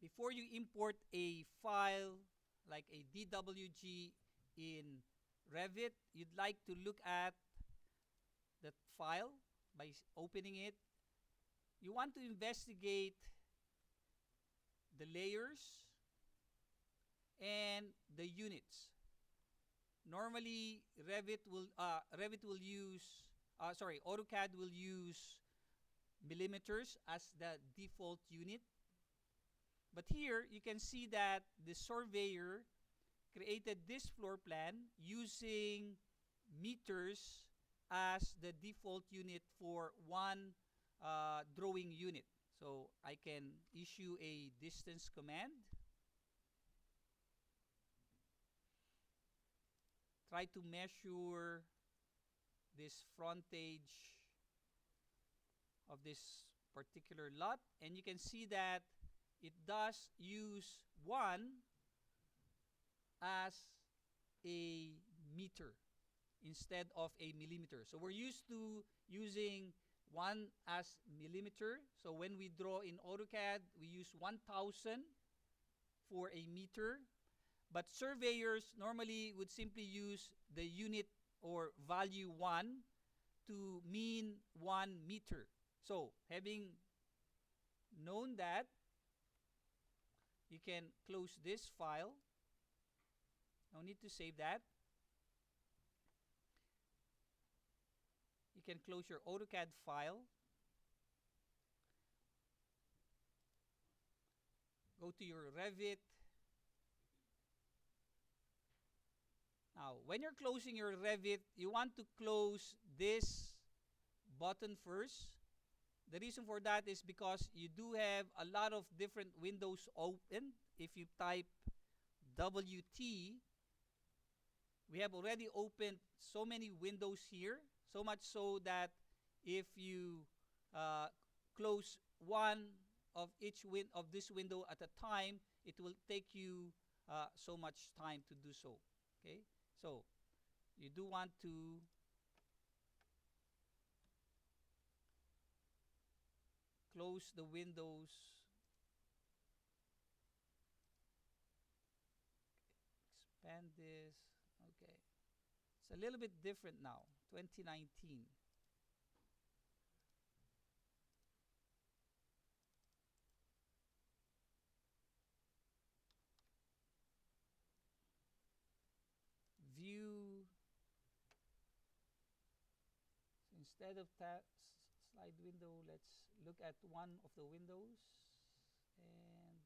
before you import a file like a DWG in Revit, you'd like to look at that file by opening it. You want to investigate the layers and the units. Normally, Revit will use AutoCAD will use millimeters as the default unit. But here you can see that the surveyor created this floor plan using meters as the default unit for one drawing unit. So I can issue a distance command. Try to measure this frontage of this particular lot, and you can see that it does use 1 as a meter instead of a millimeter. So we're used to using 1 as millimeter. So when we draw in AutoCAD, we use 1,000 for a meter. But surveyors normally would simply use the unit or value 1 to mean 1 meter. So having known that, you can close this file. No need to save that. You can close your AutoCAD file. Go to your Revit. Now, when you're closing your Revit, you want to close this button first. The reason for that is because you do have a lot of different windows open. If you type WT, we have already opened so many windows here, so much so that if you close one of each of this window at a time, it will take you so much time to do so. Okay, so you do want to close the windows. Expand this. Okay, it's a little bit different now. 2019. View. So instead of slide window, let's look at one of the windows and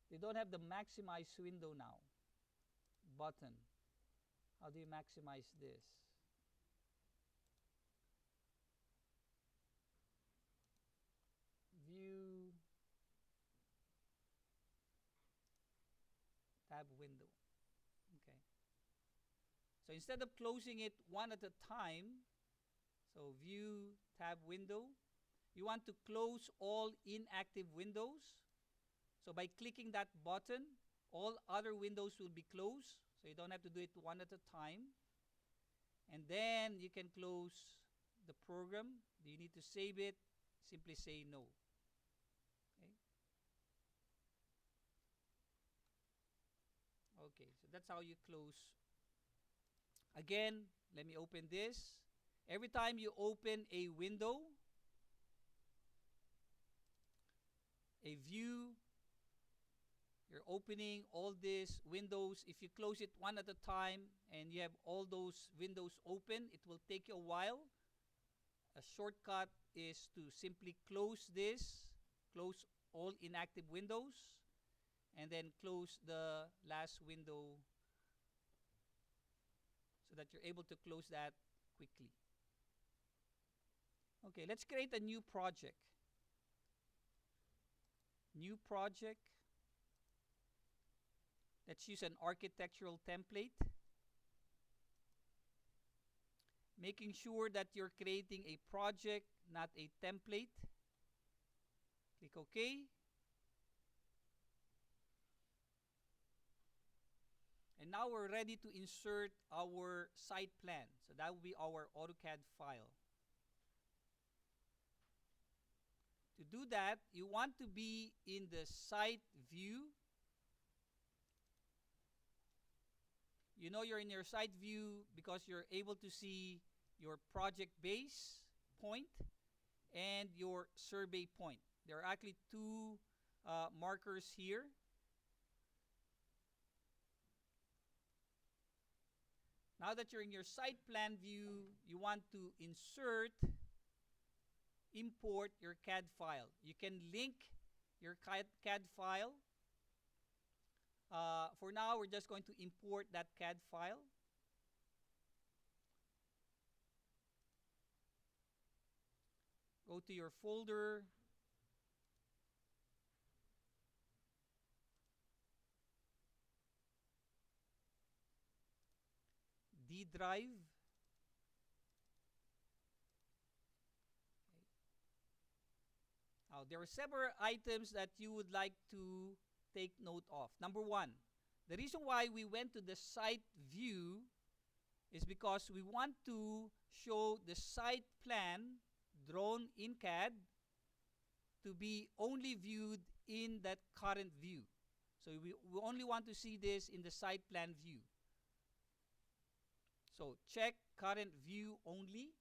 they don't have the maximize window now button. How do you maximize this? View, tab window. Okay. So instead of closing it one at a time, so view, tab window, you want to close all inactive windows. So by clicking that button, all other windows will be closed. So you don't have to do it one at a time. And then you can close the program. Do you need to save it? Simply say no. Okay. Okay, so that's how you close. Again, let me open this. Every time you open a window, a view, you're opening all these windows. If you close it one at a time and you have all those windows open, it will take you a while. A shortcut is to simply close this, close all inactive windows, and then close the last window so that you're able to close that quickly. Okay, let's create a new project. New project. Let's use an architectural template. Making sure that you're creating a project, not a template. Click OK. now we're ready to insert our site plan. So that will be our AutoCAD file. To do that, you want to be in the site view. You know you're in your site view because you're able to see your project base point and your survey point. There are actually two markers here. Now that you're in your site plan view, you want to import your CAD file. You can link your CAD file. For now, we're just going to import that CAD file. Go to your folder. D drive. Now, there are several items that you would like to take note of. Number one, the reason why we went to the site view is because we want to show the site plan drawn in CAD to be only viewed in that current view. So we only want to see this in the site plan view. So check current view only.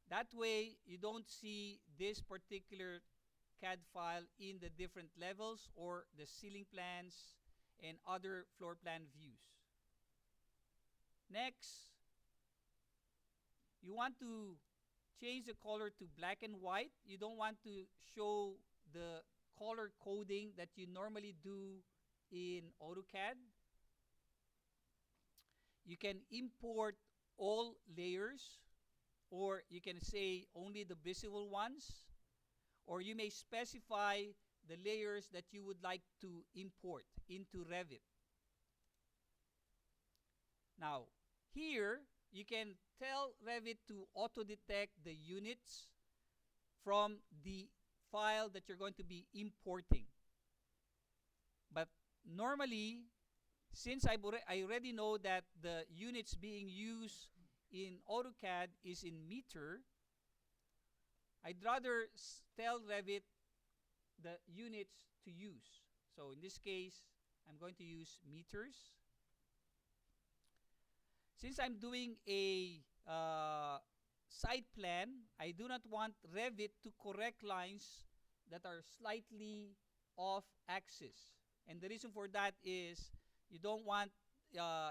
That way, you don't see this particular CAD file in the different levels or the ceiling plans and other floor plan views. Next, you want to change the color to black and white. You don't want to show the color coding that you normally do in AutoCAD. You can import all layers, or you can say only the visible ones, or you may specify the layers that you would like to import into Revit. Now, here you can tell Revit to auto-detect the units from the file that you're going to be importing. But normally, since I already know that the units being used in AutoCAD is in meter, I'd rather tell Revit the units to use. So in this case, I'm going to use meters. Since I'm doing a site plan, I do not want Revit to correct lines that are slightly off axis. And the reason for that is you don't want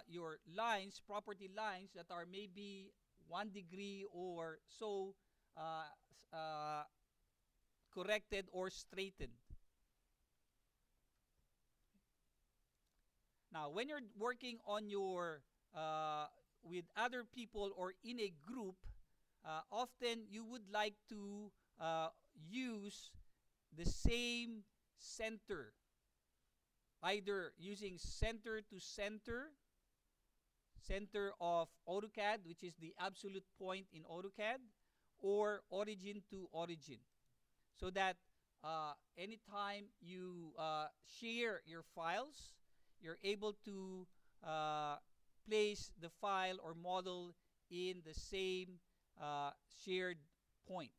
your lines, property lines, that are maybe 1 degree or so corrected or straightened. Now, when you're working on your with other people or in a group, often you would like to use the same center, either using center to center, center of AutoCAD, which is the absolute point in AutoCAD, or origin to origin, so that anytime you share your files, you're able to place the file or model in the same shared point.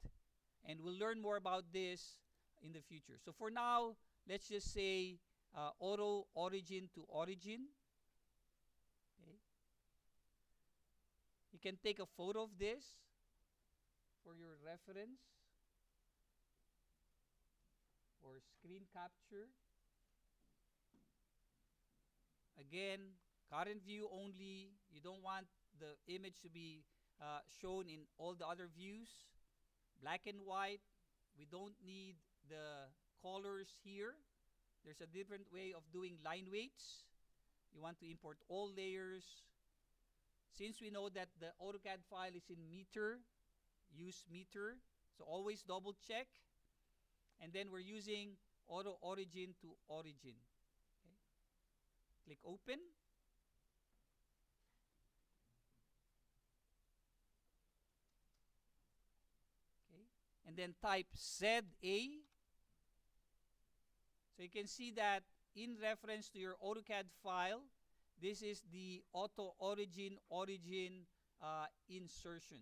And we'll learn more about this in the future. So for now, let's just say auto origin to origin. Okay. You can take a photo of this for your reference or screen capture. Again, current view only. You don't want the image to be shown in all the other views. Black and white. We don't need the colors here. There's a different way of doing line weights. You want to import all layers. Since we know that the AutoCAD file is in meter, use meter. So always double check. And then we're using auto origin to origin. Okay. Click open. Okay. And then type ZA. So you can see that in reference to your AutoCAD file, this is the auto origin insertion.